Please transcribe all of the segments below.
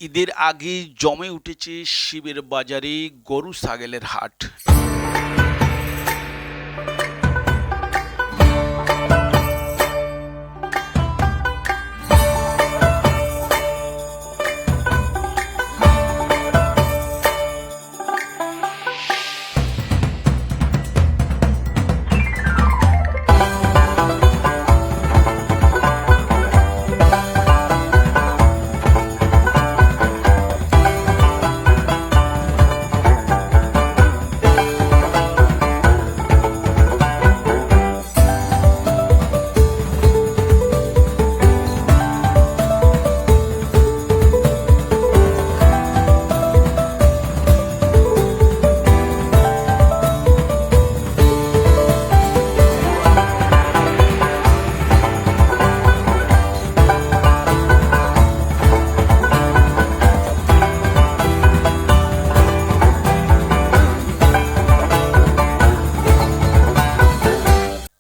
ঈদের আগেই জমে উঠেছে শিবের বাজারে গরু ছাগলের হাট।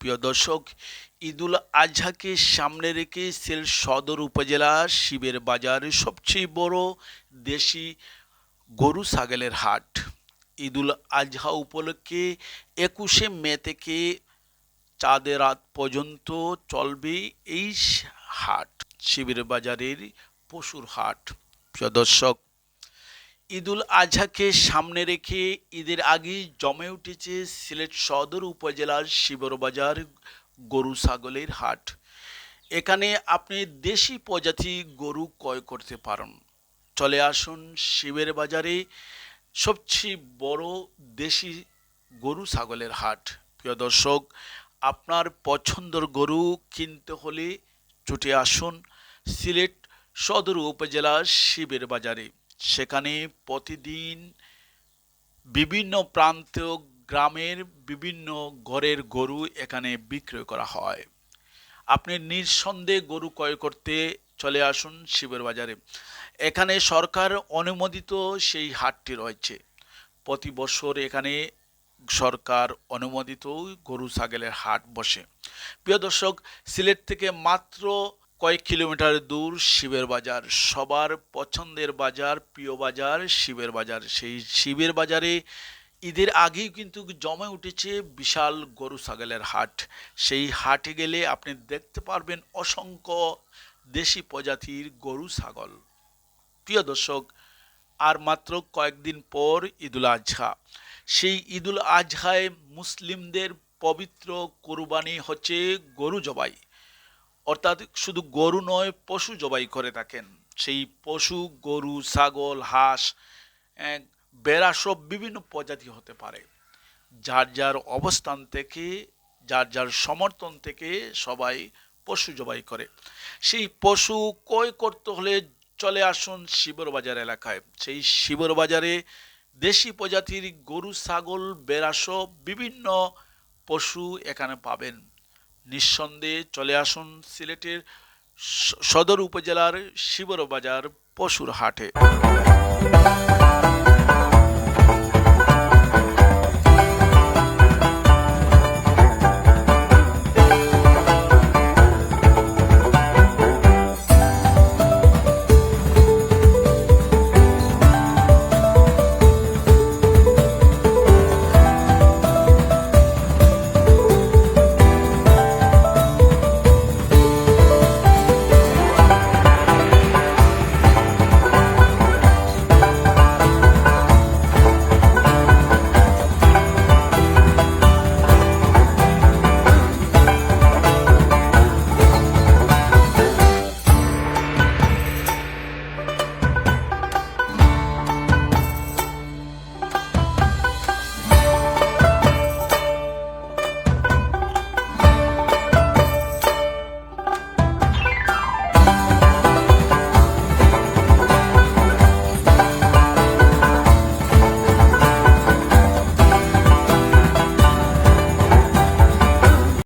প্রিয় দর্শক, ঈদুল আজহাকে সামনে রেখে সিলেট সদর উপজেলা শিবের বাজার সবচেয়ে বড় দেশি গরু ছাগলের হাট। ঈদুল আজহা উপলক্ষে 21শে মে থেকে চাঁদের রাত পর্যন্ত চলবে এই হাট, শিবের বাজারের পশুর হাট। প্রিয় দর্শক, ঈদুল আজহাকে সামনে রেখে ঈদের আগেই জমে উঠেছে সিলেট সদর উপজেলার শিবর বাজার গরু ছাগলের হাট। এখানে আপনি দেশি প্রজাতি গরু ক্রয় করতে পারেন। চলে আসুন শিবের বাজারে সবচেয়ে বড় দেশি গরু ছাগলের হাট। প্রিয় দর্শক, আপনার পছন্দের গরু কিনতে হলে ছুটে আসুন সিলেট সদর উপজেলা শিবের বাজারে। সেখানে প্রতিদিন বিভিন্ন প্রান্ত গ্রামের বিভিন্ন ঘরের গরু এখানে বিক্রয় করা হয়। আপনি নিঃসন্দেহে গরু ক্রয় করতে চলে আসুন শিবের বাজারে। এখানে সরকার অনুমোদিত সেই হাটটি রয়েছে। প্রতি বছর এখানে সরকার অনুমোদিত গরু ছাগলের হাট বসে। প্রিয় দর্শক, সিলেট থেকে মাত্র কয়েক কিলোমিটার দূর শিবের বাজার, সবার পছন্দের বাজার, প্রিয় বাজার শিবের বাজার। সেই শিবের বাজারে ঈদের আগেই কিন্তু জমে উঠেছে বিশাল গরু ছাগলের হাট। সেই হাটে গেলে আপনি দেখতে পারবেন অসংখ্য দেশি প্রজাতির গরু ছাগল। প্রিয় দর্শক, আর মাত্র কয়েকদিন পর ঈদুল আজহা। সেই ঈদুল আজহায় মুসলিমদের পবিত্র কোরবানি হচ্ছে গরু জবাই। অর্থাৎ শুধু গরু নয়, পশু জবাই করে থাকেন। সেই পশু গরু, ছাগল, হাঁস, বেড়া সব বিভিন্ন প্রজাতি হতে পারে। যার যার অবস্থান থেকে, যার যার সমর্থন থেকে সবাই পশু জবাই করে। সেই পশু ক্রয় করতে হলে চলে আসুন শিবর বাজার এলাকায়। সেই শিবর বাজারে দেশি প্রজাতির গরু, ছাগল, বেড়া সব বিভিন্ন পশু এখানে পাবেন। নিঃসন্দেহে চলে আসুন সিলেটের সদর উপজেলার শিবর বাজার পশুর হাটে।